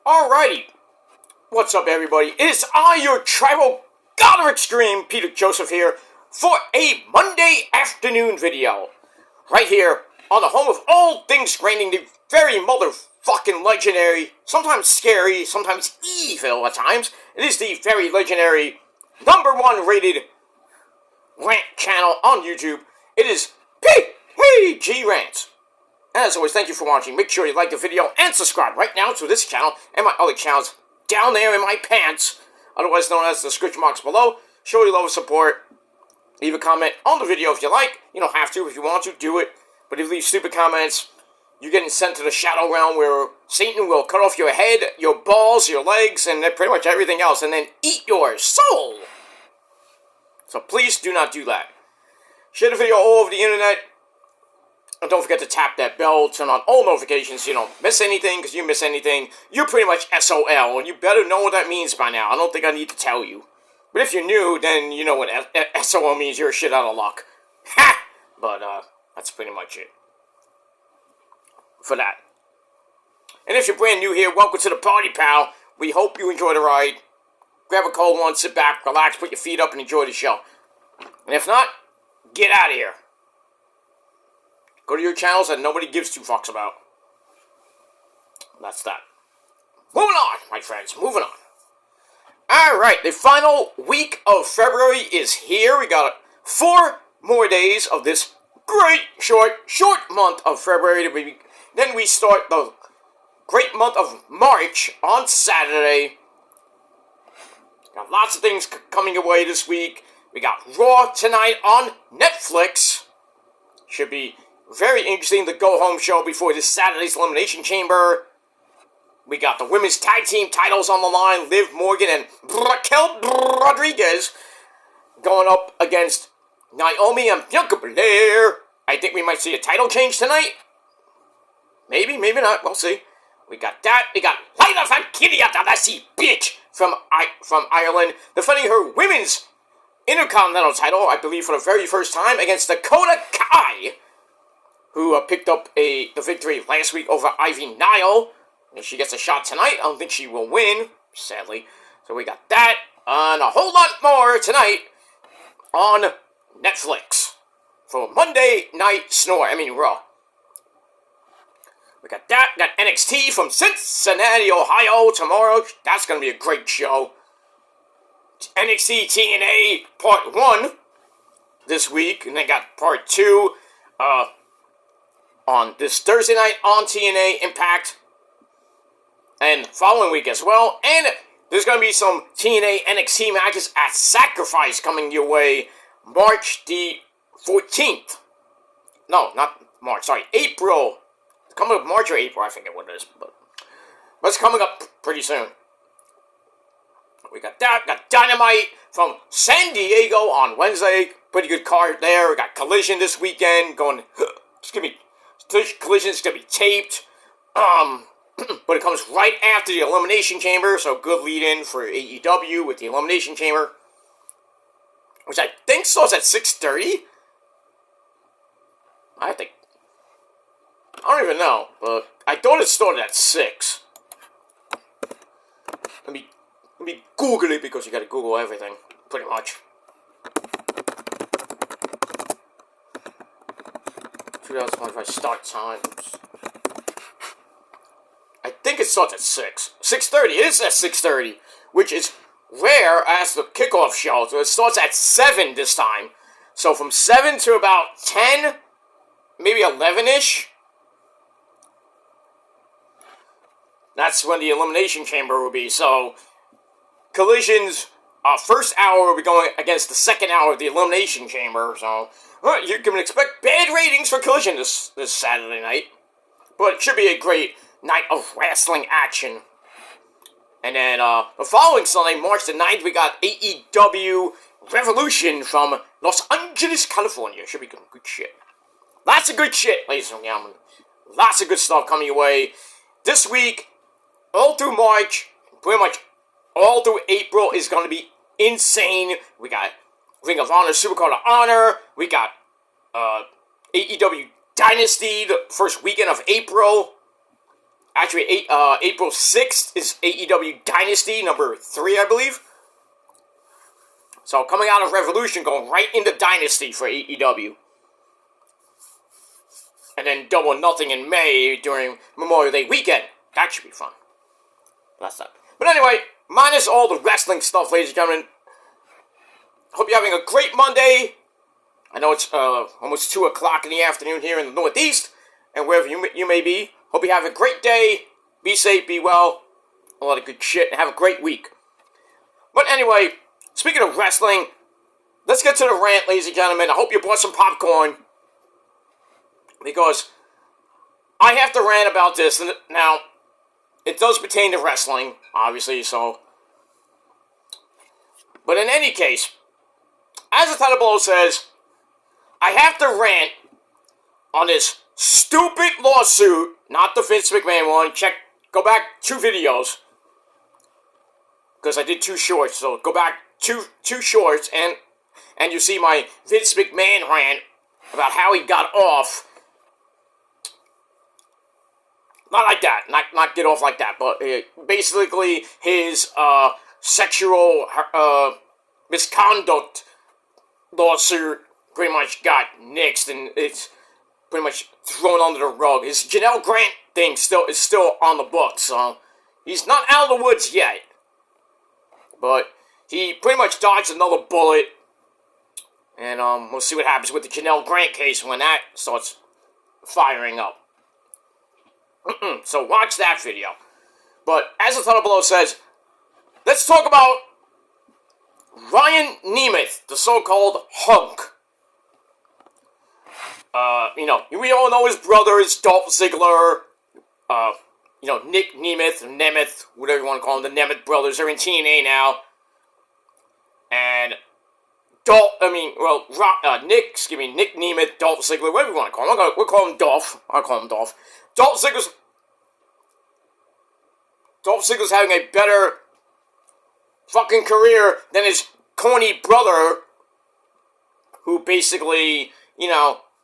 Alrighty, what's up everybody? It is I, your tribal god of extreme, Peter Joseph here, for a Monday afternoon video. Right here, on the home of all things reigning, the very motherfucking legendary, sometimes scary, sometimes evil at times. It is the very legendary, #1 rated Rant channel on YouTube. It is PG Rant. As always, thank you for watching. Make sure you like the video and subscribe right now to this channel and my other channels down there in my pants, otherwise known as the description box below. Show your love and support. Leave a comment on the video if you like. You don't have to. If you want to, do it. But if you leave stupid comments, you're getting sent to the shadow realm where Satan will cut off your head, your balls, your legs, and pretty much everything else, and then eat your soul. So please do not do that. Share the video all over the internet. And don't forget to tap that bell, turn on all notifications so you don't miss anything, because you miss anything, you're pretty much SOL, and you better know what that means by now. I don't think I need to tell you. But if you're new, then you know what SOL means. You're shit out of luck. Ha! But, that's pretty much it for that. And if you're brand new here, welcome to the party, pal. We hope you enjoy the ride. Grab a cold one, sit back, relax, put your feet up, and enjoy the show. And if not, get out of here. Go to your channels that nobody gives two fucks about. That's that. Moving on, my friends. Moving on. Alright, the final week of February is here. We got 4 more days of this great short month of February. Then we start the great month of March on Saturday. Got lots of things coming your way this week. We got Raw tonight on Netflix. Should be very interesting, the go-home show before this Saturday's Elimination Chamber. We got the women's tag team titles on the line. Liv Morgan and Raquel Rodriguez going up against Naomi and Bianca Belair. I think we might see a title change tonight. Maybe, maybe not. We'll see. We got that. We got Layla Valkyria, that bitch from Ireland, defending her women's Intercontinental title, I believe for the very first time, against Dakota Kai, who picked up the victory last week over Ivy Nile. If she gets a shot tonight, I don't think she will win, sadly. So we got that, and a whole lot more tonight on Netflix for Monday Night Raw. We got that, got NXT from Cincinnati, Ohio tomorrow. That's going to be a great show. NXT TNA Part 1 this week, and they got Part 2, on this Thursday night on TNA Impact, and following week as well. And there's going to be some TNA NXT matches at Sacrifice coming your way March the 14th. No, not March, sorry, April. It's coming up March or April, I forget what it is, but it's coming up pretty soon. We got that, got Dynamite from San Diego on Wednesday. Pretty good card there. We got Collision this weekend going, Collision's gonna be taped, but it comes right after the Elimination Chamber, so good lead-in for AEW with the Elimination Chamber, which I think starts at 6:30. I don't even know, but I thought it started at 6. Let me Google it, because you gotta Google everything, pretty much. 2025 start times. I think it starts at 6. 6:30. It is at 6:30, which is rare as the kickoff show. So it starts at 7 this time. So from 7 to about 10, maybe 11-ish. That's when the Elimination Chamber will be. So Collision's first hour will be going against the second hour of the Elimination Chamber. So you can expect bad ratings for Collision this Saturday night. But it should be a great night of wrestling action. And then the following Sunday, March the 9th, we got AEW Revolution from Los Angeles, California. Should be good shit. Lots of good shit, ladies and gentlemen. Lots of good stuff coming your way. This week, all through March, pretty much all through April is going to be insane. We got Ring of Honor, Supercard of Honor. We got AEW Dynasty the first weekend of April Actually, April 6th is AEW Dynasty number 3, I believe. So coming out of Revolution, going right into Dynasty for AEW. And then Double or Nothing in May during Memorial Day weekend. That should be fun. That's that. But anyway, minus all the wrestling stuff, ladies and gentlemen. Hope you're having a great Monday. I know it's almost 2 o'clock in the afternoon here in the Northeast. And wherever you may be. Hope you have a great day. Be safe, be well. A lot of good shit. And have a great week. But anyway, speaking of wrestling, let's get to the rant, ladies and gentlemen. I hope you brought some popcorn. Because I have to rant about this. Now, it does pertain to wrestling, obviously, so. But in any case, as the title below says, I have to rant on this stupid lawsuit, not the Vince McMahon one. Go back 2 videos. Because I did 2 shorts, so go back two shorts, and you see my Vince McMahon rant about how he got off. Not like that, not get off like that, but basically his sexual misconduct lawsuit pretty much got nixed, and it's pretty much thrown under the rug. His Janelle Grant thing is still on the books, so he's not out of the woods yet. But he pretty much dodged another bullet, and we'll see what happens with the Janelle Grant case when that starts firing up. So watch that video. But as the title below says, let's talk about Ryan Nemeth, the so-called hunk. We all know his brother is Dolph Ziggler. Nick Nemeth, whatever you want to call them, the Nemeth brothers. They're in TNA now. And Nick Nemeth, Dolph Ziggler, whatever you want to call him. We'll call him Dolph. I'll call him Dolph. Dolph Ziggler's having a better fucking career than his corny brother, who basically,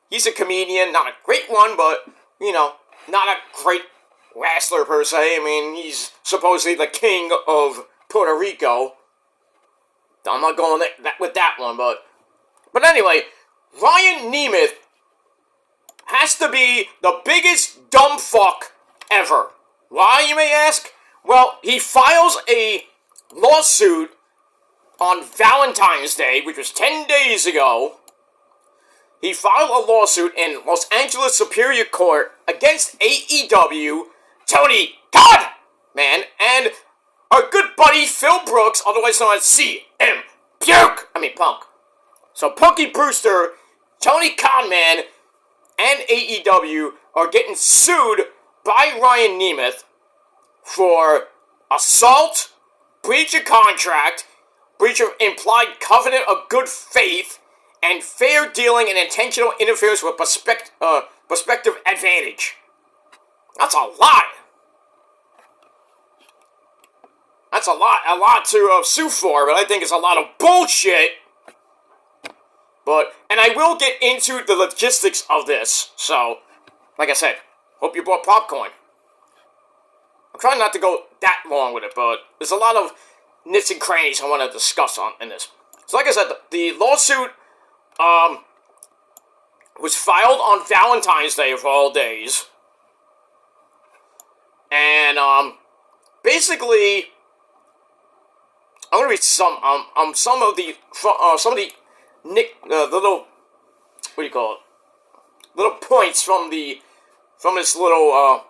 he's a comedian, not a great one, but, not a great wrestler per se. I mean, he's supposedly the king of Puerto Rico. I'm not going with that one, but anyway, Ryan Nemeth has to be the biggest dumb fuck ever. Why, you may ask? Well, he files a lawsuit on Valentine's Day, which was 10 days ago. He filed a lawsuit in Los Angeles Superior Court against AEW, Tony God, man, and our good buddy Phil Brooks, otherwise known as CM Punk. So Punky Brewster, Tony Khan, and AEW are getting sued by Ryan Nemeth for assault, breach of contract, breach of implied covenant of good faith, and fair dealing and intentional interference with prospective advantage. That's a lot. That's a lot to sue for, but I think it's a lot of bullshit. And I will get into the logistics of this, so, like I said, hope you brought popcorn. I'm trying not to go that long with it, but there's a lot of nits and crannies I want to discuss in this. So like I said, the lawsuit was filed on Valentine's Day of all days. And basically, I'm gonna read some of the little, what do you call it? Little points from this little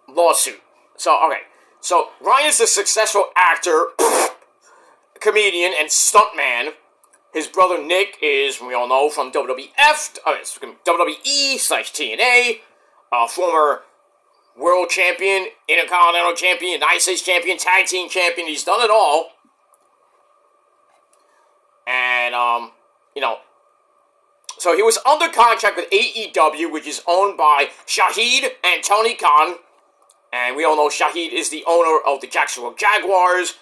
lawsuit. So, okay. So, Ryan is a successful actor, comedian, and stuntman. His brother Nick is, we all know, from WWE/TNA, former world champion, intercontinental champion, United States champion, tag team champion. He's done it all. And, so he was under contract with AEW, which is owned by Shahid and Tony Khan. And we all know Shahid is the owner of the Jacksonville Jaguars.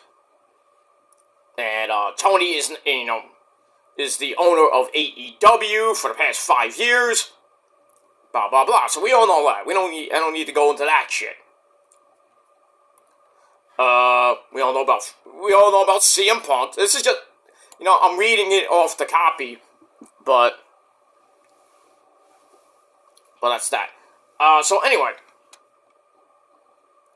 And Tony is the owner of AEW for the past 5 years. Blah, blah, blah. So we all know that. I don't need to go into that shit. We all know about CM Punk. This is just, I'm reading it off the copy, but that's that. So anyway,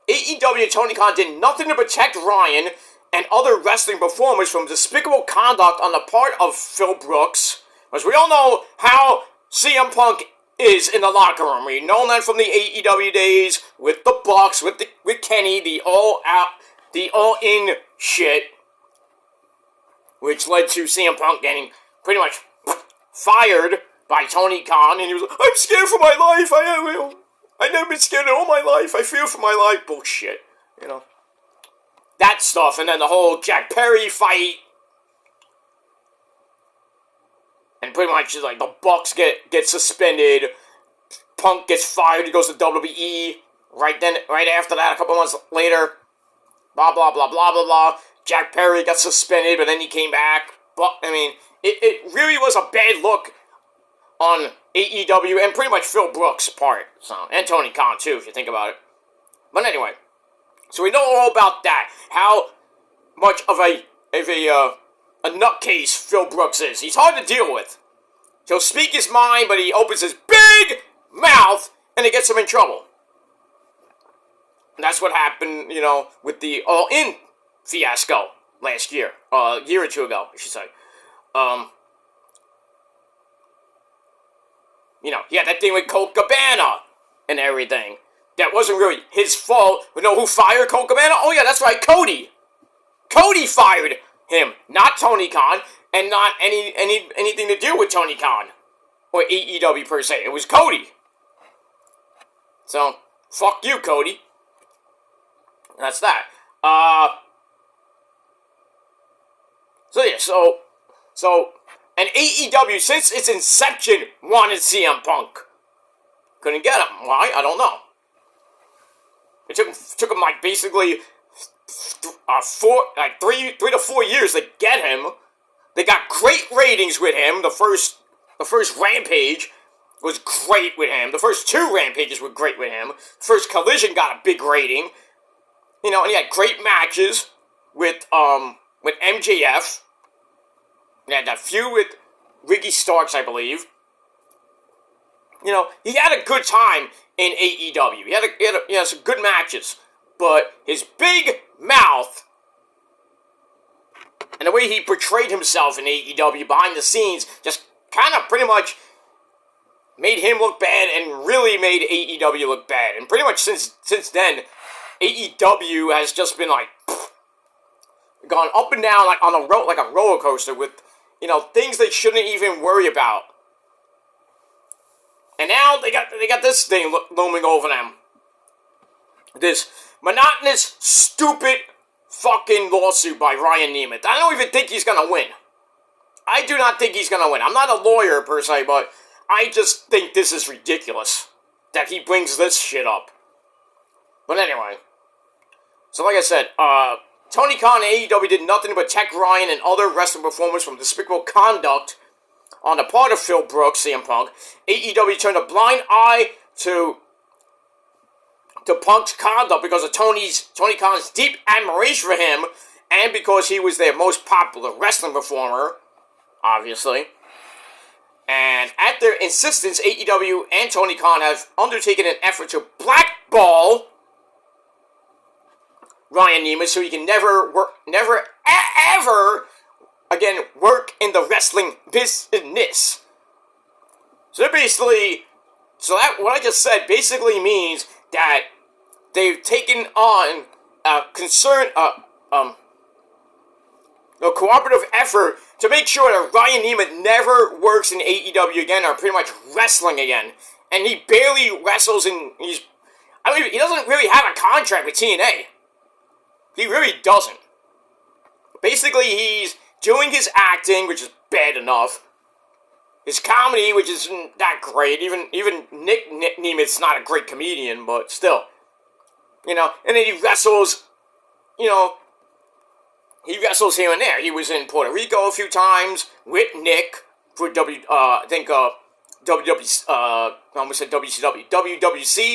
AEW Tony Khan did nothing to protect Ryan and other wrestling performers from despicable conduct on the part of Phil Brooks, because we all know how CM Punk is in the locker room. We know that from the AEW days with the Bucks, with Kenny, the all-in shit, which led to CM Punk getting pretty much fired by Tony Khan, and he was like, I'm scared for my life, I've never been scared in all my life, I fear for my life, bullshit, that stuff, and then the whole Jack Perry fight, and pretty much like the Bucks get suspended, Punk gets fired, he goes to WWE, right after that, a couple months later, blah, blah, blah, blah, blah, blah, Jack Perry got suspended, but then he came back, but, it really was a bad look on AEW, and pretty much Phil Brooks' part, and Tony Khan too, if you think about it. But anyway, so we know all about that, how much of a nutcase Phil Brooks is. He's hard to deal with. He'll speak his mind, but he opens his big mouth, and it gets him in trouble. And that's what happened, with the All-In fiasco last year, a year or two ago, I should say. He had that thing with Colt Cabana and everything. That wasn't really his fault. But who fired Colt Cabana? Oh yeah, that's right, Cody. Cody fired him, not Tony Khan, and not anything to do with Tony Khan or AEW per se. It was Cody. So, fuck you, Cody. That's that. And AEW, since its inception, wanted CM Punk. Couldn't get him. Why? I don't know. It took him like basically 3 to 4 years to get him. They got great ratings with him. The first Rampage was great with him. The first 2 Rampages were great with him. First Collision got a big rating. And he had great matches with MJF. He had that feud with Ricky Starks, I believe. He had a good time in AEW. He had some good matches. But his big mouth and the way he portrayed himself in AEW behind the scenes just kind of pretty much made him look bad and really made AEW look bad. And pretty much since then, AEW has just been like gone up and down like on a roller coaster with things they shouldn't even worry about. And now they got this thing looming over them. This monotonous, stupid, fucking lawsuit by Ryan Nemeth. I don't even think he's gonna win. I do not think he's gonna win. I'm not a lawyer per se, but I just think this is ridiculous that he brings this shit up. But anyway, so like I said, Tony Khan and AEW did nothing to protect Ryan and other wrestling performers from despicable conduct on the part of Phil Brooks, CM Punk. AEW turned a blind eye to Punk's conduct because of Tony Khan's deep admiration for him and because he was their most popular wrestling performer, obviously. And at their insistence, AEW and Tony Khan have undertaken an effort to blackball Ryan Nemeth so he can never ever again work in the wrestling business. So that what I just said basically means that they've taken on a cooperative effort to make sure that Ryan Nemeth never works in AEW again or pretty much wrestling again. And he barely wrestles he doesn't really have a contract with TNA. He really doesn't. Basically, he's doing his acting, which is bad enough. His comedy, which isn't that great. Even Nick Nemeth's not a great comedian, but still. And then he wrestles, he wrestles here and there. He was in Puerto Rico a few times with Nick for WWC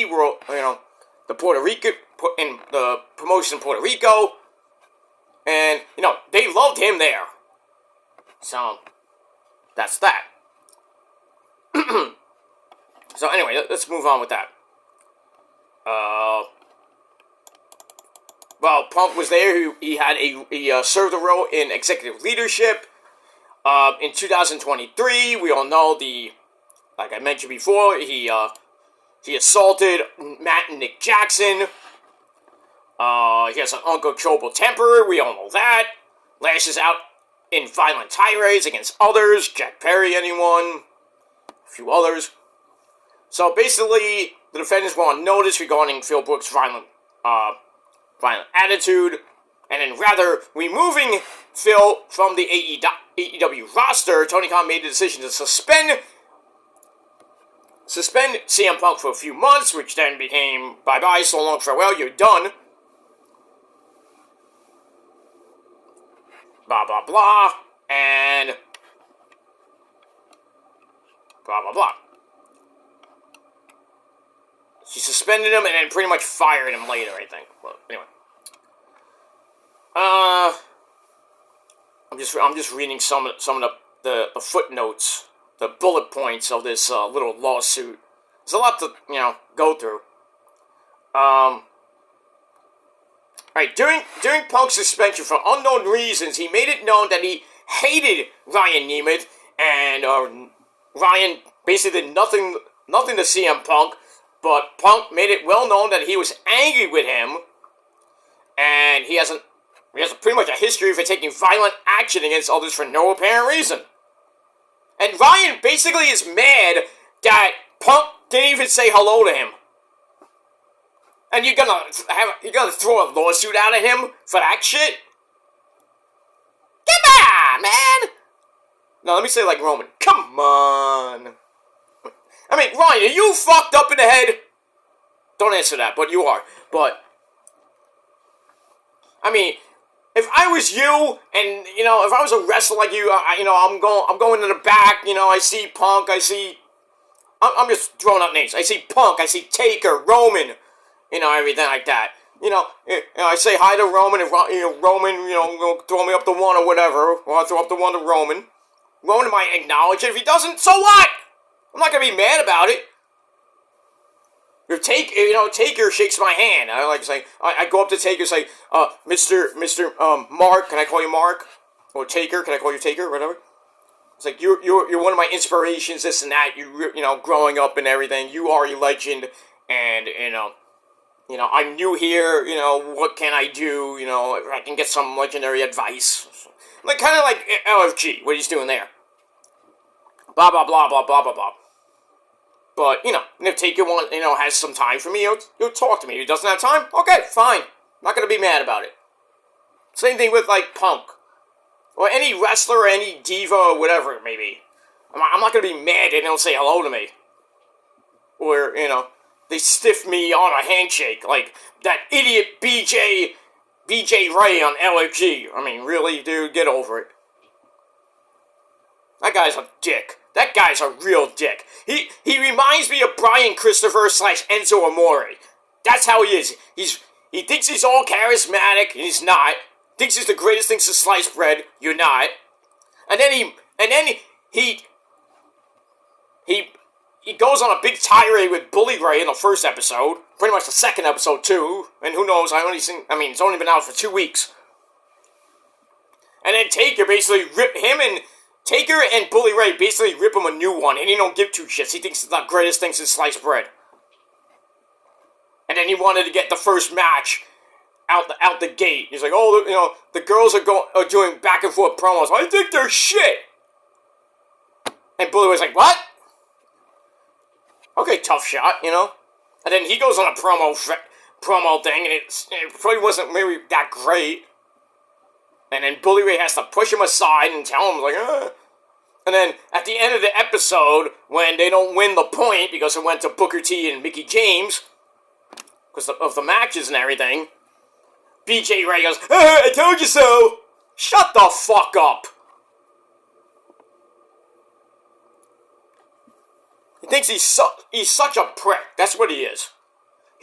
World, the Puerto Rico in the promotion in Puerto Rico, and they loved him there. So that's that. So anyway, let's move on with that. Well, Punk was there. He served a role in executive leadership. In 2023, we all know like I mentioned before, he assaulted Matt and Nick Jackson. He has an uncontrollable temper. We all know that. Lashes out in violent tirades against others. Jack Perry, anyone. A few others. So basically, the defendants were on notice regarding Phil Brooks' violent attitude, and then rather removing Phil from the AEW roster, Tony Khan made the decision to suspend CM Punk for a few months, which then became bye-bye, so long, farewell, you're done. Blah, blah, blah, and blah, blah, blah. She suspended him and then pretty much fired him later, I think. Well, anyway. I'm just reading some of the footnotes, the bullet points of this little lawsuit. There's a lot to go through. Right, during Punk's suspension for unknown reasons, he made it known that he hated Ryan Nemeth, and Ryan basically did nothing to CM Punk, but Punk made it well known that he was angry with him, and he has pretty much a history for taking violent action against others for no apparent reason. And Ryan basically is mad that Punk didn't even say hello to him. And you're gonna throw a lawsuit out at him for that shit? Come on, man! No, let me say it like Roman. Come on! I mean, Ryan, are you fucked up in the head? Don't answer that, but you are. But, I mean, if I was you, and, if I was a wrestler like you, I'm going to the back, I see Punk, I'm just throwing out names. I see Punk, I see Taker, Roman, everything like that. I say hi to Roman, and Roman, throw me up the one or whatever, or I'll throw up the one to Roman. Roman might acknowledge it. If he doesn't, so what? I'm not gonna be mad about it. If Taker shakes my hand, I like to say, I go up to Taker and say, Mr. Mark, can I call you Mark? Or Taker, can I call you Taker, whatever? It's like, you're one of my inspirations, this and that, growing up and everything, you are a legend, and, I'm new here, what can I do, if I can get some legendary advice. Like, kind of like LFG, what he's doing there. Blah, blah, blah, blah, blah, blah, blah. But, if Taker has some time for me, he'll talk to me. If he doesn't have time, okay, fine. Not gonna be mad about it. Same thing with, like, Punk. Or any wrestler or any diva or whatever it may be. I'm not gonna be mad they don't say hello to me. Or, they stiff me on a handshake. Like that idiot BJ Ray on LFG. I mean, really, dude, get over it. That guy's a dick. That guy's a real dick. He reminds me of Brian Christopher / Enzo Amore. That's how he is. He thinks he's all charismatic, and he's not. Thinks he's the greatest thing since sliced bread. You're not. And then he goes on a big tirade with Bully Ray in the first episode. Pretty much the second episode too. And who knows? It's only been out for 2 weeks. And then Taker basically Taker and Bully Ray basically rip him a new one, and he don't give two shits. He thinks it's the greatest thing since sliced bread. And then he wanted to get the first match out the gate. He's like, the girls are doing back and forth promos. I think they're shit. And Bully Ray's like, what? Okay, tough shot, And then he goes on a promo thing, and it probably wasn't maybe that great. And then Bully Ray has to push him aside and tell him, like, And then, at the end of the episode, when they don't win the point, because it went to Booker T and Mickie James, because of the matches and everything, BJ Ray goes, I told you so! Shut the fuck up! He thinks he's such a prick. That's what he is.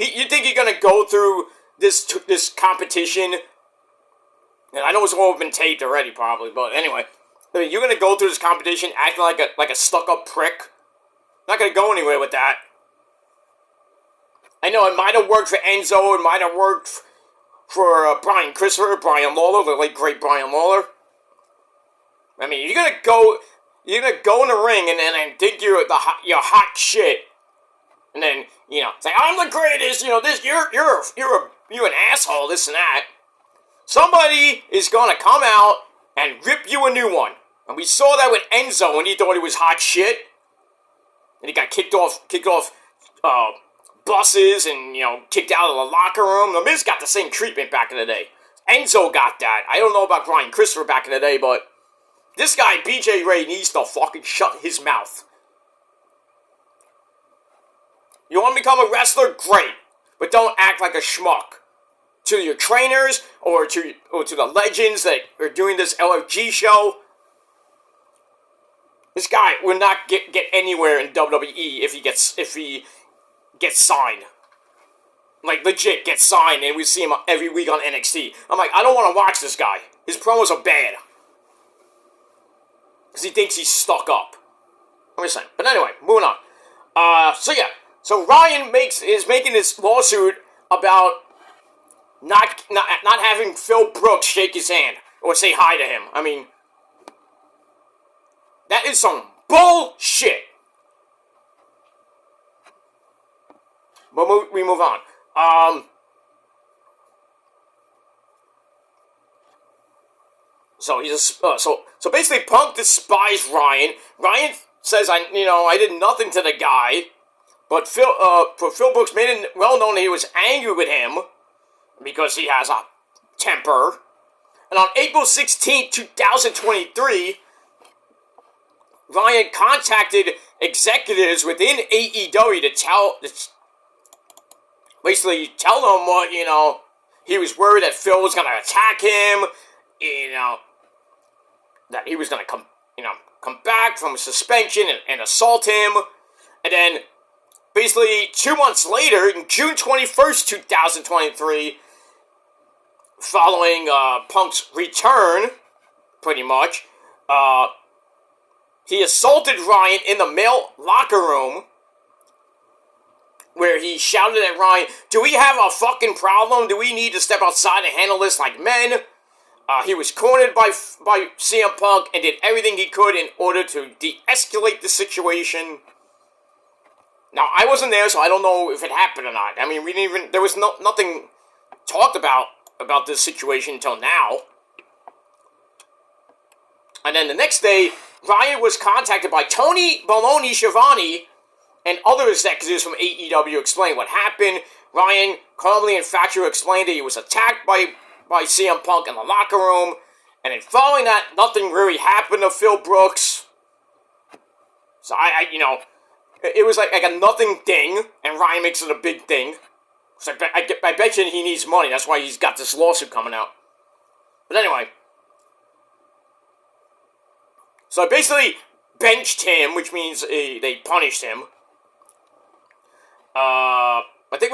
You think you're gonna go through this competition? And I know it's all been taped already, probably, but anyway, you're gonna go through this competition acting like a stuck-up prick. Not gonna go anywhere with that. I know it might have worked for Enzo. It might have worked for Brian Lawler, the late great Brian Lawler. I mean, you're gonna go in the ring and think you're hot shit, and then say I'm the greatest. This you're an asshole. This and that. Somebody is gonna come out and rip you a new one, and we saw that with Enzo when he thought he was hot shit, and he got kicked off buses and kicked out of the locker room. The Miz got the same treatment back in the day. Enzo got that. I don't know about Brian Christopher back in the day, but this guy BJ Ray needs to fucking shut his mouth. You want to become a wrestler? Great, but don't act like a schmuck to your trainers or to the legends that are doing this LFG show. This guy will not get anywhere in WWE if he gets signed. Like, legit, get signed, and we see him every week on NXT. I'm like, I don't want to watch this guy. His promos are bad. Because he thinks he's stuck up. I'm just saying. But anyway, moving on. So Ryan is making this lawsuit about not having Phil Brooks shake his hand or say hi to him. I mean, that is some bullshit. But we move on. So basically, Punk despised Ryan. Ryan says I did nothing to the guy, but Phil Brooks made it well known that he was angry with him because he has a temper. And on April 16th, 2023, Ryan contacted executives within AEW to basically tell them what, he was worried that Phil was going to attack him, that he was going to come back from suspension and assault him. And then, basically, 2 months later, in June 21st, 2023, following Punk's return, pretty much, he assaulted Ryan in the male locker room, where he shouted at Ryan, "Do we have a fucking problem? Do we need to step outside and handle this like men?" He was cornered by CM Punk and did everything he could in order to de-escalate the situation. Now, I wasn't there, so I don't know if it happened or not. I mean, there was nothing talked about this situation until now. And then the next day, Ryan was contacted by Tony Baloney Schiavone and other executives from AEW explained what happened. Ryan calmly and factually explained that he was attacked by CM Punk in the locker room. And then following that, nothing really happened to Phil Brooks. So it was like a nothing thing, and Ryan makes it a big thing. So I bet you he needs money. That's why he's got this lawsuit coming out. But anyway. So I basically benched him, which means they punished him. I think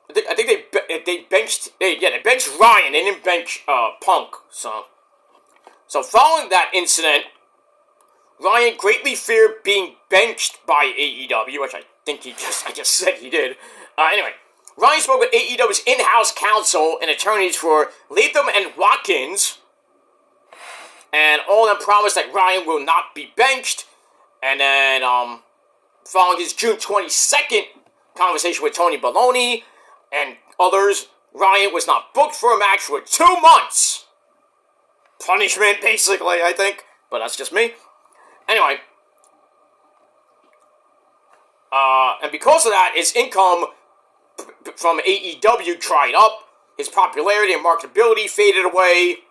they benched Ryan. They didn't bench Punk. So following that incident, Ryan greatly feared being benched by AEW, which I think I just said he did. Anyway, Ryan spoke with AEW's in-house counsel and attorneys for Latham and Watkins, and all of them promised that Ryan will not be benched. And then, following his June 22nd conversation with Tony Baloney and others, Ryan was not booked for a match for 2 months. Punishment, basically, I think. But that's just me. Anyway. And because of that, his income from AEW dried up. His popularity and marketability faded away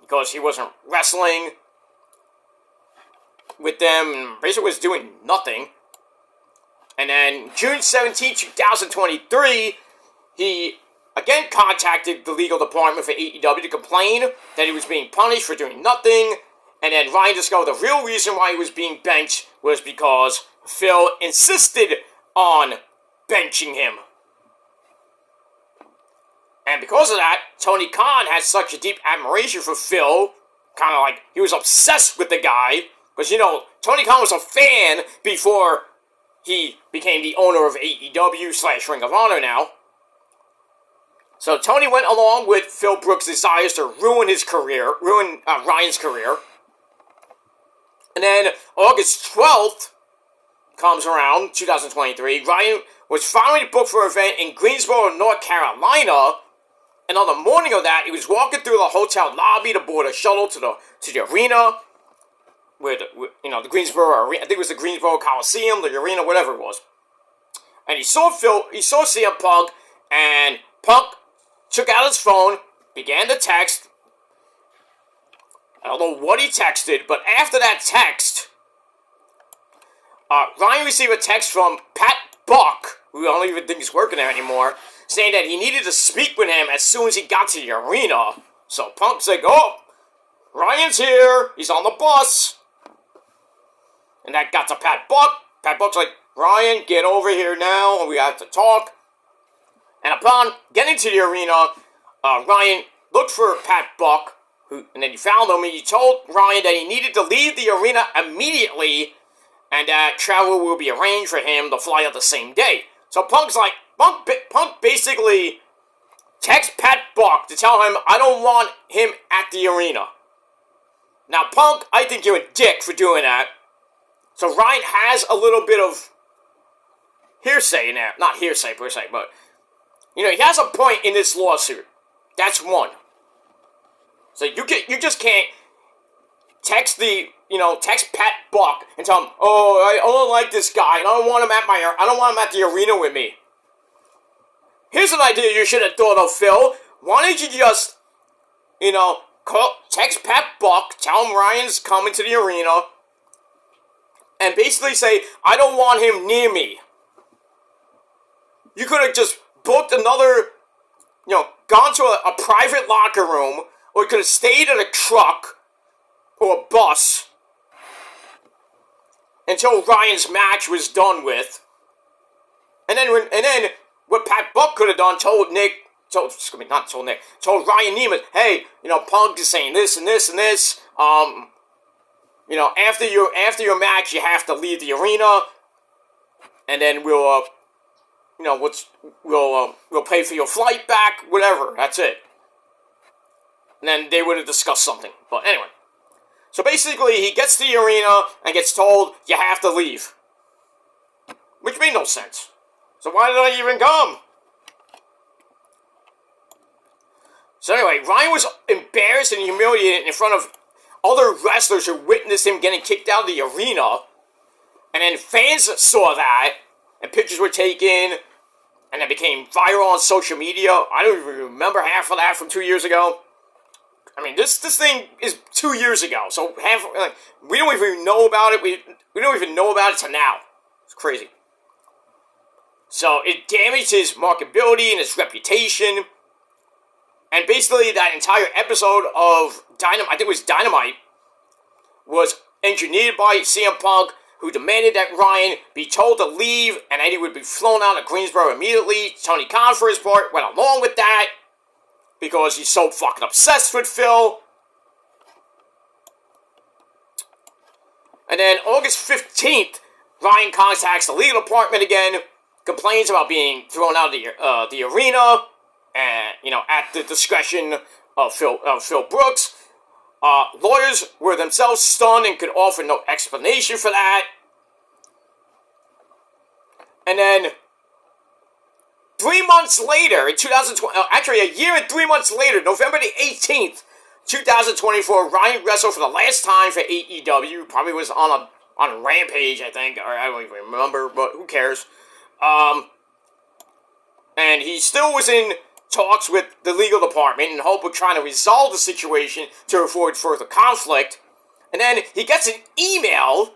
because he wasn't wrestling with them and basically was doing nothing. And then June 17, 2023, he again contacted the legal department for AEW to complain that he was being punished for doing nothing. And then Ryan discovered the real reason why he was being benched was because Phil insisted on benching him. And because of that, Tony Khan had such a deep admiration for Phil, kind of like he was obsessed with the guy, because, Tony Khan was a fan before he became the owner of AEW / Ring of Honor now. So Tony went along with Phil Brooks' desires to ruin Ryan's career. And then August 12th comes around, 2023. Ryan was finally booked for an event in Greensboro, North Carolina. And on the morning of that, he was walking through the hotel lobby to board a shuttle to the arena, where the Greensboro arena. I think it was the Greensboro Coliseum, the arena, whatever it was. And he saw CM Punk, and Punk took out his phone, began to text. I don't know what he texted, but after that text, Ryan received a text from Pat Buck, who I don't even think is working there anymore, saying that he needed to speak with him as soon as he got to the arena. So Punk's like, oh, Ryan's here, he's on the bus. And that got to Pat Buck. Pat Buck's like, Ryan, get over here now, we have to talk. And upon getting to the arena, Ryan looked for Pat Buck, and then he found him, and he told Ryan that he needed to leave the arena immediately, and that travel will be arranged for him to fly out the same day. So Punk basically texts Pat Buck to tell him, I don't want him at the arena. Now, Punk, I think you're a dick for doing that. So Ryan has a little bit of hearsay in there. Not hearsay per se, but he has a point in this lawsuit. That's one. So you just can't text Pat Buck and tell him, oh, I don't like this guy, and I don't want him at the arena with me. Here's an idea you should have thought of, Phil. Why don't you just, text Pat Buck, tell him Ryan's coming to the arena, and basically say, I don't want him near me. You could have just booked another, gone to a private locker room, or you could have stayed in a truck or a bus until Ryan's match was done with. And then what Pat Buck could have done, told Ryan Nemeth, hey, Punk is saying this and this and this. After your match, you have to leave the arena, and then we'll pay for your flight back, whatever. That's it. And then they would have discussed something. But anyway. So basically, he gets to the arena and gets told, you have to leave. Which made no sense. So why did I even come? So anyway, Ryan was embarrassed and humiliated in front of other wrestlers who witnessed him getting kicked out of the arena. And then fans saw that, and pictures were taken, and it became viral on social media. I don't even remember half of that from 2 years ago. I mean, this thing is 2 years ago, so we don't even know about it. We don't even know about it till now. It's crazy. So it damaged his marketability and his reputation. And basically, that entire episode of Dynamite, I think it was Dynamite, was engineered by CM Punk, who demanded that Ryan be told to leave and that he would be flown out of Greensboro immediately. Tony Khan, for his part, went along with that because he's so fucking obsessed with Phil. And then August 15th, Ryan contacts the legal department again, complains about being thrown out of the arena, and at the discretion of Phil Brooks. Lawyers were themselves stunned and could offer no explanation for that. And then 3 months later, in 2020, actually a year and 3 months later, November the 18th, 2024, Ryan wrestled for the last time for AEW. Probably was on a Rampage, I think, or I don't even remember, but who cares? And he still was in talks with the legal department in hope of trying to resolve the situation to avoid further conflict. And then he gets an email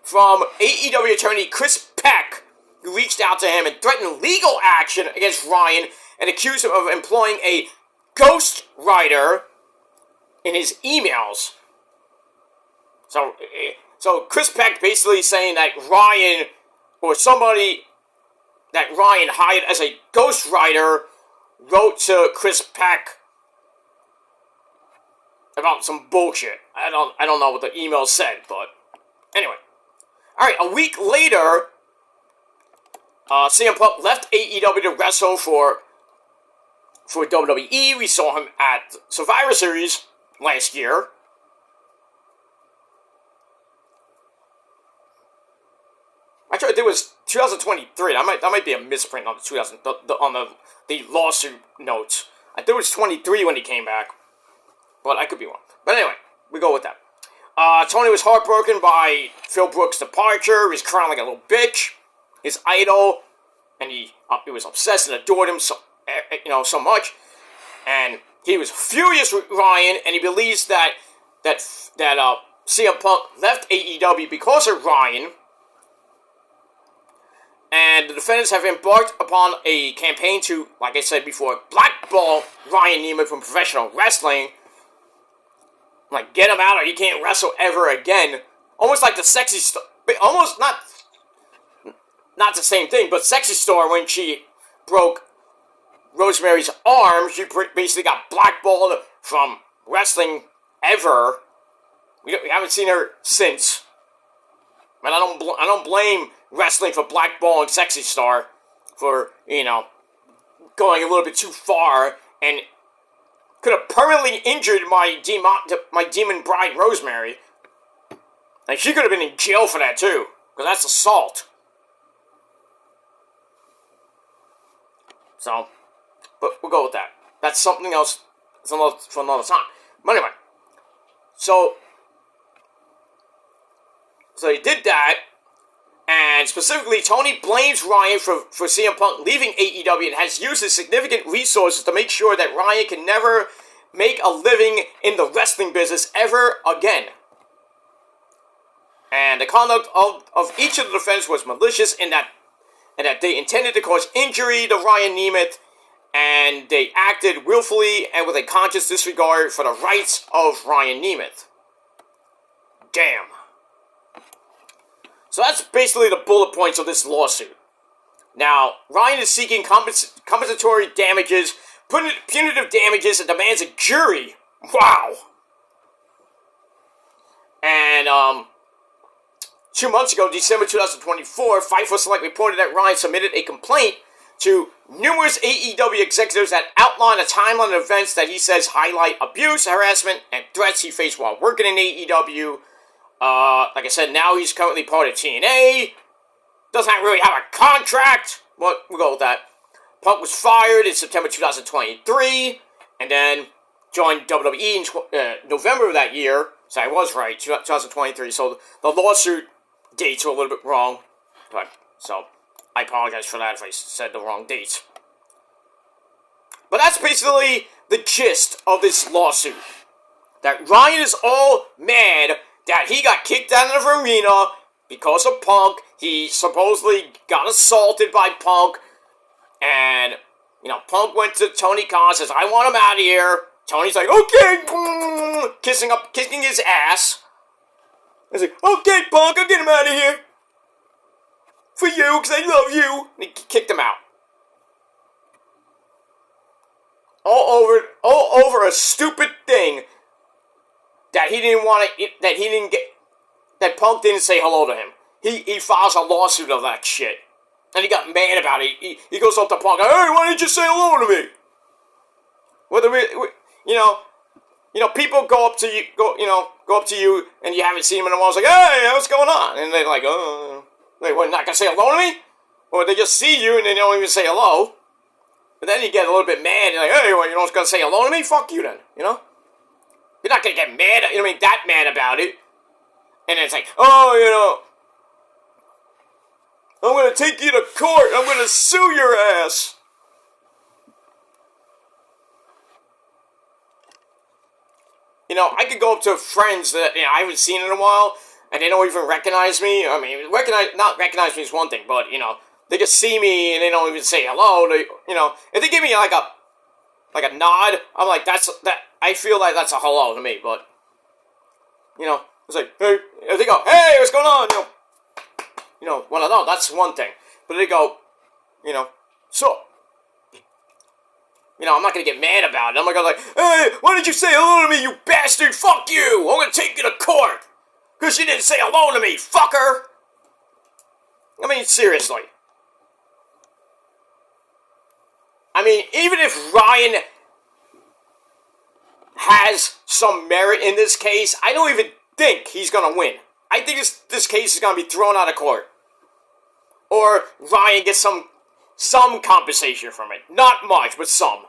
from AEW attorney Chris Peck, who reached out to him and threatened legal action against Ryan and accused him of employing a ghost writer in his emails. So Chris Peck basically saying that Ryan, or somebody that Ryan hired as a ghostwriter, wrote to Chris Pack about some bullshit. I don't know what the email said, but anyway. Alright, a week later, CM Punk left AEW to wrestle for WWE. We saw him at Survivor Series last year. Actually, it was 2023. That might be a misprint on the lawsuit notes. I think it was 23 when he came back, but I could be wrong. But anyway, we go with that. Tony was heartbroken by Phil Brooks' departure. He was crying like a little bitch. His idol, and he was obsessed and adored him so much. And he was furious with Ryan, and he believes that CM Punk left AEW because of Ryan. And the defendants have embarked upon a campaign to, like I said before, blackball Ryan Nemeth from professional wrestling. Like, get him out or he can't wrestle ever again. Almost like the Sexy Star, almost not the same thing, but Sexy Star, when she broke Rosemary's arm, she basically got blackballed from wrestling ever. We haven't seen her since. And I don't blame wrestling for blackballing Sexy Star for, going a little bit too far and could have permanently injured my demon bride Rosemary. Like, she could have been in jail for that too, because that's assault. So, but we'll go with that. That's something else for another time. But anyway, so he did that. And specifically, Tony blames Ryan for CM Punk leaving AEW and has used his significant resources to make sure that Ryan can never make a living in the wrestling business ever again. And the conduct of each of the defendants was malicious in that they intended to cause injury to Ryan Nemeth, and they acted willfully and with a conscious disregard for the rights of Ryan Nemeth. Damn. So that's basically the bullet points of this lawsuit. Now, Ryan is seeking compensatory damages, punitive damages, and demands a jury. Wow. And, 2 months ago, December 2024, Fightful Select reported that Ryan submitted a complaint to numerous AEW executives that outline a timeline of events that he says highlight abuse, harassment, and threats he faced while working in AEW. Like I said, now he's currently part of TNA. Doesn't really have a contract. But we'll go with that. Punk was fired in September 2023. And then joined WWE in November of that year. So I was right, 2023. So the lawsuit dates were a little bit wrong. So I apologize for that if I said the wrong dates. But that's basically the gist of this lawsuit. That Ryan is all mad that he got kicked out of the arena because of Punk. He supposedly got assaulted by Punk. And, Punk went to Tony Khan, says, I want him out of here. Tony's like, okay, kissing his ass. He's like, okay, Punk, I'll get him out of here. For you, because I love you. And he kicked him out. All over a stupid thing that he didn't want to, that Punk didn't say hello to him. He files a lawsuit of that shit. And he got mad about it. He goes up to Punk, hey, why didn't you say hello to me? People go up to you, and you haven't seen them in a while. It's like, hey, what's going on? And they're like, wait, what, not gonna say hello to me? Or they just see you and they don't even say hello. But then you get a little bit mad. You're like, hey, well, you're not gonna say hello to me? Fuck you then, You're not gonna get mad, that mad about it. And then it's like, I'm gonna take you to court. I'm gonna sue your ass. I could go up to friends that I haven't seen in a while, and they don't even recognize me. Not recognize me is one thing, but they just see me and they don't even say hello. If they give me like a nod, I'm like, I feel like that's a hello to me. But it's like, hey, if they go, hey, what's going on? Well, no, that's one thing. But they go, so, I'm not gonna get mad about it. I'm not gonna hey, why did you say hello to me, you bastard? Fuck you! I'm gonna take you to court! Because you didn't say hello to me, fucker! I mean, seriously. I mean, even if Ryan has some merit in this case, I don't even think he's gonna win. I think this case is gonna be thrown out of court. Or Ryan gets some compensation from it. Not much, but some.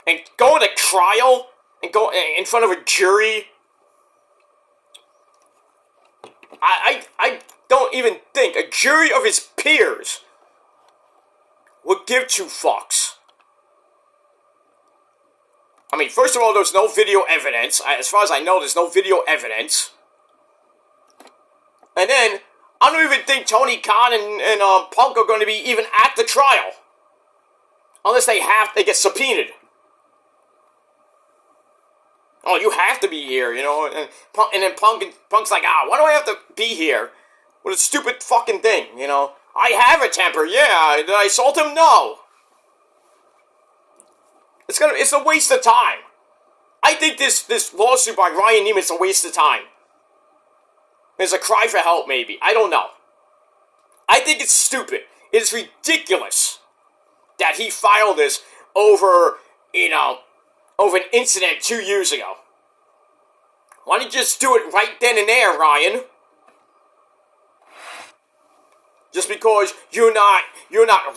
And going to trial and go in front of a jury, I don't even think a jury of his peers would give two fucks. I mean, first of all, there's no video evidence. As far as I know, there's no video evidence. And then, I don't even think Tony Khan and Punk are going to be even at the trial. Unless they get subpoenaed. Oh, you have to be here, and then Punk's like, why do I have to be here? What a stupid fucking thing, I have a temper, yeah. Did I assault him? No. It's a waste of time. I think this lawsuit by Ryan Nemeth is a waste of time. It's a cry for help, maybe. I don't know. I think it's stupid. It's ridiculous that he filed this over an incident 2 years ago. Why don't you just do it right then and there, Ryan? Just because you're not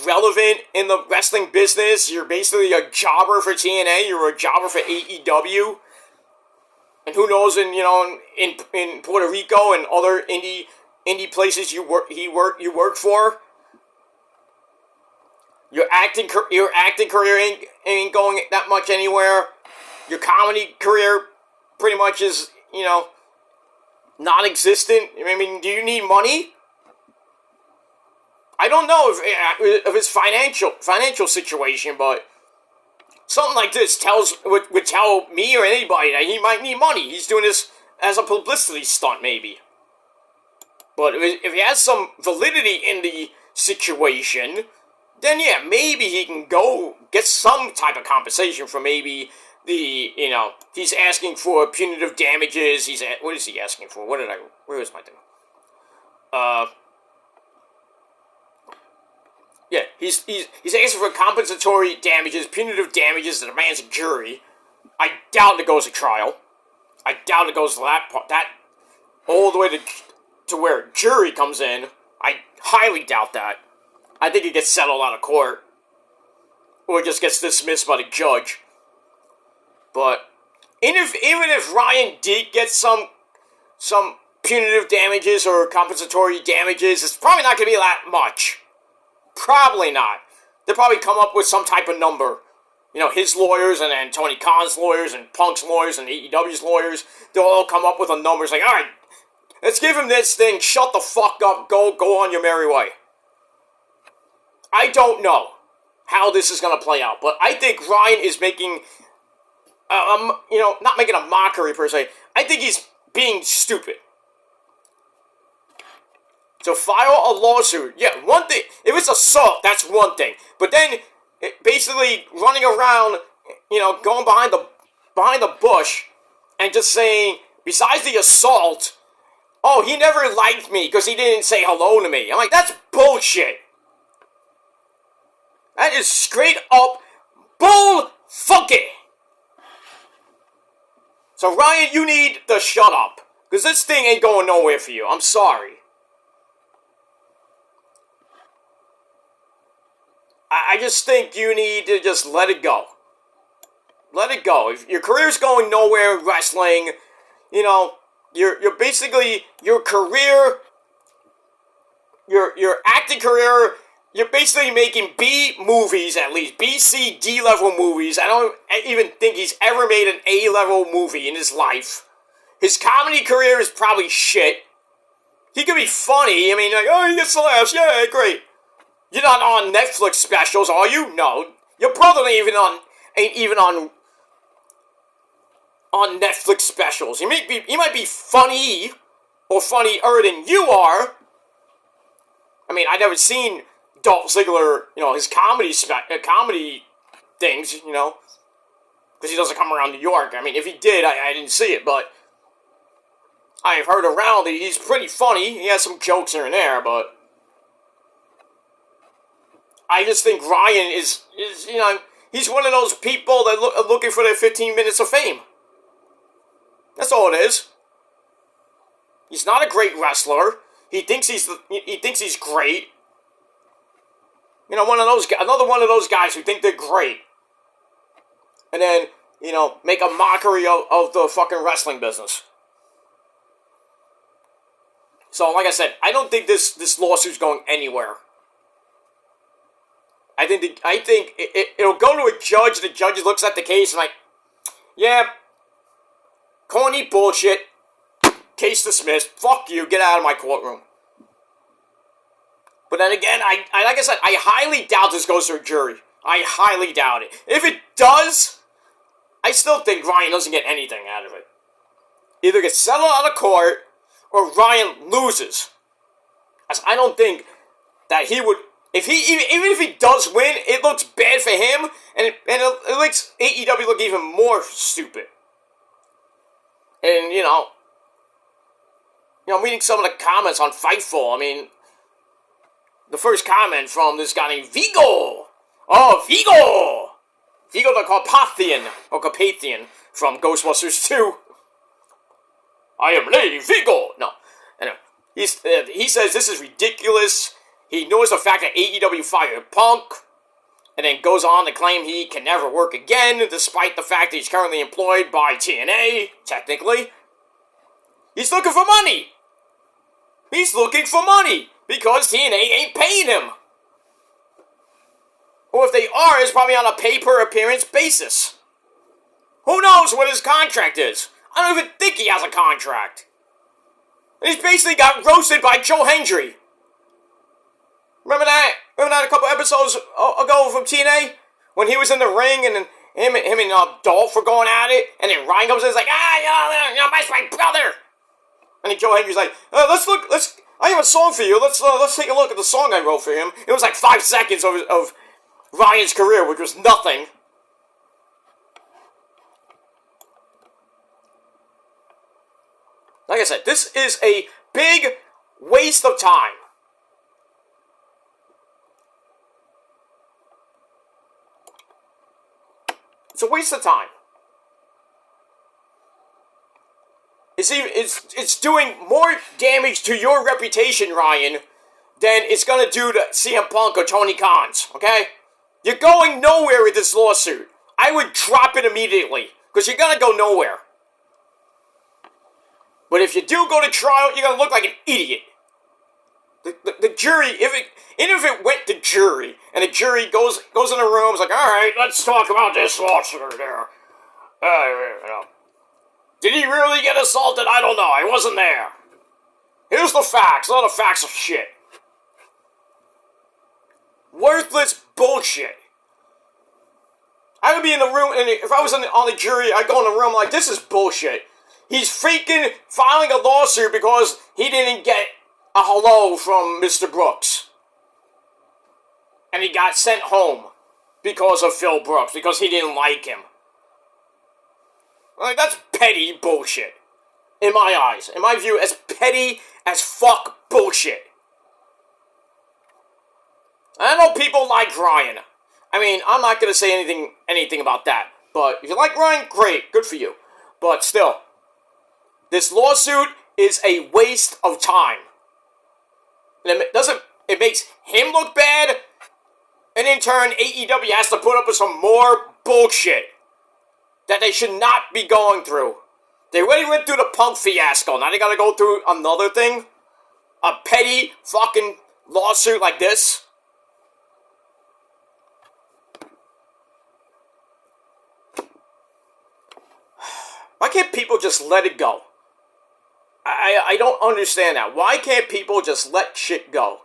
relevant in the wrestling business, you're basically a jobber for TNA, you're a jobber for AEW, and who knows in Puerto Rico and other indie places you work for. Your acting career ain't going that much anywhere. Your comedy career pretty much is non-existent. I mean, do you need money? I don't know of his financial situation, but something like this would tell me or anybody that he might need money. He's doing this as a publicity stunt, maybe. But if he has some validity in the situation, then yeah, maybe he can go get some type of compensation for maybe he's asking for punitive damages. What is he asking for? Where is my thing? Yeah, he's asking for compensatory damages, punitive damages that demands a jury. I doubt it goes to trial. I doubt it goes to that part, all the way to where a jury comes in. I highly doubt that. I think it gets settled out of court, or it just gets dismissed by the judge. But even if Ryan did get some punitive damages or compensatory damages, it's probably not going to be that much. Probably not. They'll probably come up with some type of number. His lawyers and then Tony Khan's lawyers and Punk's lawyers and AEW's lawyers, they'll all come up with a number. It's like, all right, let's give him this thing, shut the fuck up, go on your merry way. I don't know how this is going to play out, but I think Ryan is making, not making a mockery per se. I think he's being stupid. To file a lawsuit, yeah, one thing, if it's assault, that's one thing. But then, basically running around, going behind the bush, and just saying, besides the assault, oh, he never liked me because he didn't say hello to me. I'm like, that's bullshit. That is straight up bull-fucking. So Ryan, you need to shut up. Because this thing ain't going nowhere for you. I'm sorry. I just think you need to just let it go. Let it go. If your career's going nowhere in wrestling, you're basically, your career, your acting career, you're basically making B movies, at least. B, C, D level movies. I don't even think he's ever made an A level movie in his life. His comedy career is probably shit. He could be funny. I mean, like, oh, he gets the laughs. Yeah, great. You're not on Netflix specials, are you? No. Your brother ain't even on Netflix specials. He might be funny, or funnier than you are. I mean, I've never seen Dolph Ziggler, his comedy things, you know, because he doesn't come around New York. I mean, if he did, I didn't see it, but I've heard around that he's pretty funny. He has some jokes here and there, but I just think Ryan is you know, he's one of those people that are looking for their 15 minutes of fame. That's all it is. He's not a great wrestler. He thinks he's great. You know, another one of those guys who think they're great. And then, you know, make a mockery of the fucking wrestling business. So, like I said, I don't think this lawsuit's going anywhere. I think it'll go to a judge. The judge looks at the case and like, yeah, corny bullshit. Case dismissed. Fuck you. Get out of my courtroom. But then again, like I said, I highly doubt this goes to a jury. I highly doubt it. If it does, I still think Ryan doesn't get anything out of it. Either gets settled out of court, or Ryan loses. As I don't think that he would. Even if he does win, it looks bad for him, and it makes AEW look even more stupid. And you know, reading some of the comments on Fightful, I mean, the first comment from this guy named Vigo. Oh, Vigo! Vigo the Carpathian from Ghostbusters 2. I am Lady Vigo! No. Anyway, he says this is ridiculous. He ignores the fact that AEW fired Punk, and then goes on to claim he can never work again, despite the fact that he's currently employed by TNA, technically. He's looking for money! He's looking for money! Because TNA ain't paying him! Or if they are, it's probably on a pay-per-appearance basis. Who knows what his contract is? I don't even think he has a contract. And he's basically got roasted by Joe Hendry. Remember that? Remember that a couple episodes ago from TNA? When he was in the ring and him and Dolph were going at it, and then Ryan comes in and is like, that's my brother! And then Joe Hendry's like, I have a song for you. Let's take a look at the song I wrote for him. It was like 5 seconds of Ryan's career, which was nothing. Like I said, this is a big waste of time. It's a waste of time. It's doing more damage to your reputation, Ryan, than it's going to do to CM Punk or Tony Khan's, okay? You're going nowhere with this lawsuit. I would drop it immediately, because you're going to go nowhere. But if you do go to trial, you're going to look like an idiot. The jury, even if it went to jury, and the jury goes in the room, is like, alright, let's talk about this lawsuit there. Did he really get assaulted? I don't know. I wasn't there. Here's the facts. All the facts are shit. Worthless bullshit. I would be in the room, and if I was on the jury, I'd go in the room like, this is bullshit. He's freaking filing a lawsuit because he didn't get a hello from Mr. Brooks. And he got sent home because of Phil Brooks, because he didn't like him. Like, that's petty bullshit. In my eyes. In my view, as petty as fuck bullshit. I know people like Ryan. I mean, I'm not going to say anything about that. But if you like Ryan, great. Good for you. But still, this lawsuit is a waste of time. And it makes him look bad, and in turn, AEW has to put up with some more bullshit that they should not be going through. They already went through the Punk fiasco. Now they gotta go through another thing? A petty fucking lawsuit like this? Why can't people just let it go? I don't understand that. Why can't people just let shit go?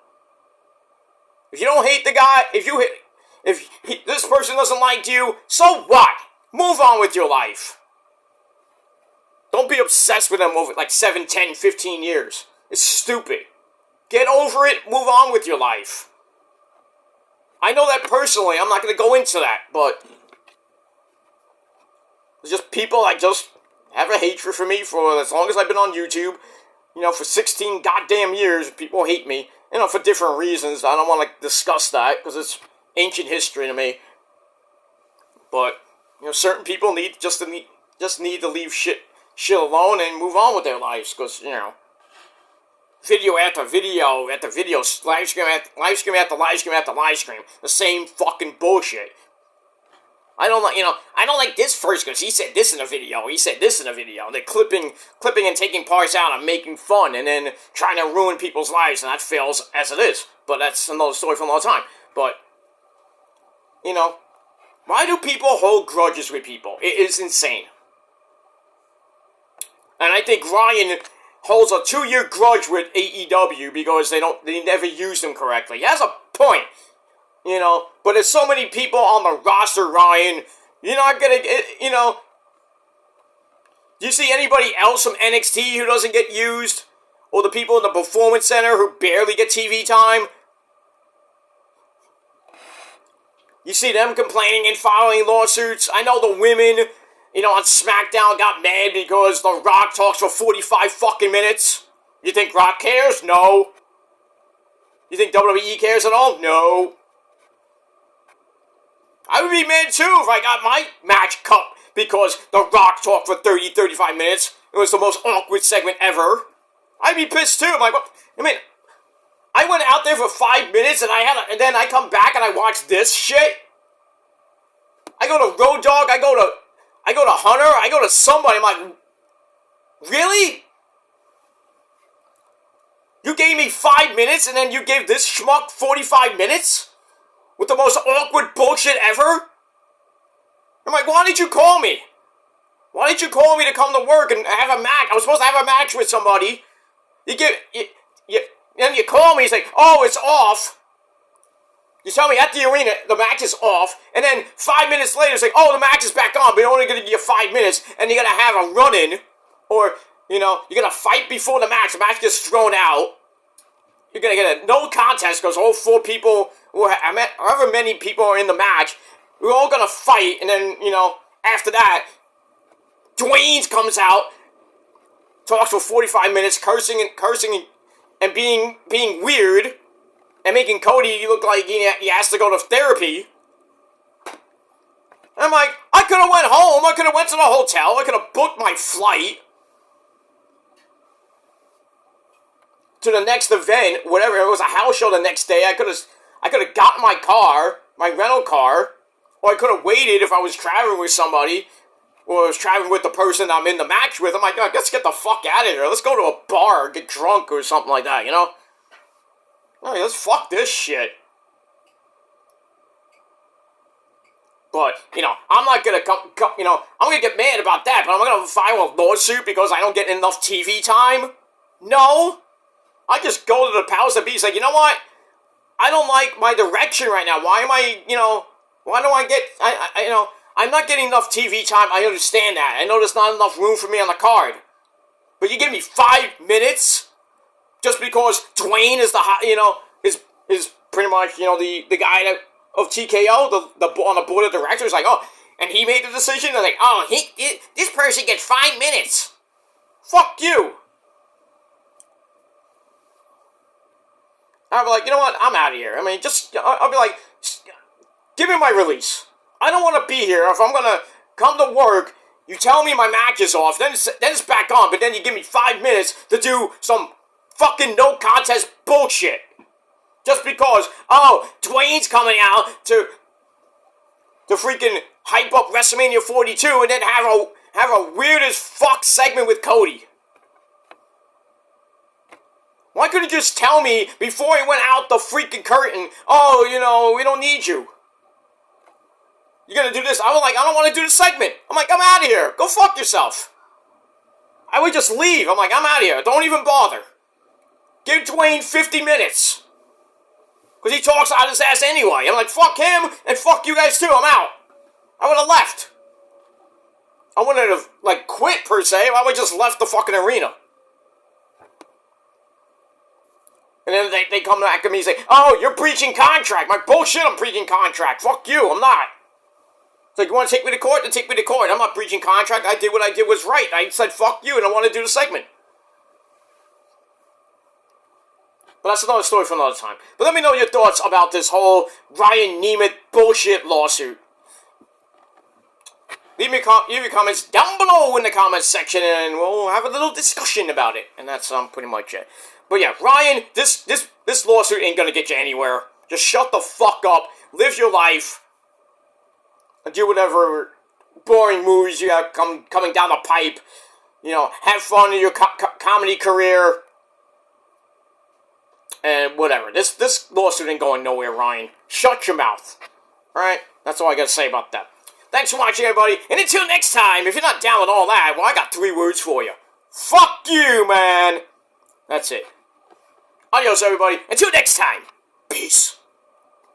If you don't hate the guy, if this person doesn't like you, so what? Move on with your life. Don't be obsessed with them over like 7, 10, 15 years. It's stupid. Get over it, move on with your life. I know that personally, I'm not going to go into that, but There's just people that just have a hatred for me for as long as I've been on YouTube. You know, for 16 goddamn years, people hate me. You know, for different reasons. I don't want to discuss that, because it's ancient history to me. But, you know, certain people need to leave shit alone and move on with their lives, because, you know, video after video after video, live stream after live stream after live stream after live stream, the same fucking bullshit. I don't like this first because he said this in a video, he said this in a video. They're clipping and taking parts out and making fun and then trying to ruin people's lives, and that fails as it is. But that's another story for another time. But, you know, why do people hold grudges with people? It is insane. And I think Ryan holds a 2-year grudge with AEW because they never used him correctly. He has a point, you know, but there's so many people on the roster, Ryan, you're not gonna get, you know, do you see anybody else from NXT who doesn't get used? Or the people in the Performance Center who barely get TV time? You see them complaining and filing lawsuits? I know the women, you know, on SmackDown got mad because The Rock talks for 45 fucking minutes. You think Rock cares? No. You think WWE cares at all? No. I would be mad too if I got my match cut because The Rock talked for 30-35 minutes. It was the most awkward segment ever. I'd be pissed too. I'm like, what? I mean, I went out there for 5 minutes and then I come back and I watch this shit. I go to Road Dogg, I go to Hunter, I go to somebody, I'm like, really? You gave me 5 minutes and then you gave this schmuck 45 minutes? With the most awkward bullshit ever? I'm like, why didn't you call me? Why didn't you call me to come to work and have a match? I was supposed to have a match with somebody. Then you call me and say, oh, it's off. You tell me at the arena the match is off, and then 5 minutes later say, oh, the match is back on, but you're only going to give you 5 minutes, and you're going to have a run-in, or, you know, you're going to fight before the match gets thrown out. You're going to get a no contest because all 4 people, or however many people are in the match, we're all going to fight, and then, you know, after that, Dwayne comes out, talks for 45 minutes, cursing and being weird, and making Cody look like he has to go to therapy. I'm like, I could have went home, I could have went to the hotel, I could have booked my flight to the next event, whatever, it was a house show the next day, I could have gotten my car, my rental car, or I could have waited if I was traveling with somebody, or I was traveling with the person I'm in the match with. I'm like, oh, let's get the fuck out of here, let's go to a bar, get drunk or something like that, you know? Alright, let's fuck this shit. But, you know, I'm not gonna I'm gonna get mad about that, but I'm gonna file a lawsuit because I don't get enough TV time? No! I just go to the powers that be and say, you know what? I don't like my direction right now. Why am I, you know, why don't I get, you know, I'm not getting enough TV time. I understand that. I know there's not enough room for me on the card. But you give me 5 minutes just because Dwayne is is pretty much, you know, the guy of TKO, the on the board of directors, like, oh, and he made the decision. They're like, oh, this person gets 5 minutes. Fuck you. I'll be like, you know what? I'm out of here. I mean, I'll be like, give me my release. I don't want to be here. If I'm gonna come to work, you tell me my match is off, then it's back on, but then you give me 5 minutes to do some fucking no contest bullshit. Just because, oh, Dwayne's coming out to freaking hype up WrestleMania 42 and then have a weird as fuck segment with Cody. Why couldn't you just tell me before he went out the freaking curtain, oh, you know, we don't need you. You're gonna do this? I don't want to do the segment. I'm like, I'm out of here. Go fuck yourself. I would just leave. I'm like, I'm out of here. Don't even bother. Give Dwayne 50 minutes. Because he talks out his ass anyway. I'm like, fuck him, and fuck you guys too, I'm out. I would have left. I wouldn't have, like, quit, per se. I would have just left the fucking arena. And then they come back at me and say, oh, you're breaching contract. My bullshit, I'm breaching contract. Fuck you, I'm not. It's like, you want to take me to court? Then take me to court. I'm not breaching contract. I did what I did was right. I said, fuck you, and I want to do the segment. But that's another story for another time. But let me know your thoughts about this whole Ryan Nemeth bullshit lawsuit. Leave your comments down below in the comments section, and we'll have a little discussion about it. And that's pretty much it. But yeah, Ryan, this lawsuit ain't gonna get you anywhere. Just shut the fuck up, live your life, and do whatever boring movies you have coming down the pipe. You know, have fun in your comedy career. And whatever. This lawsuit ain't going nowhere, Ryan. Shut your mouth. Alright? That's all I gotta say about that. Thanks for watching, everybody. And until next time, if you're not down with all that, well, I got 3 words for you. Fuck you, man. That's it. Adios, everybody. Until next time. Peace.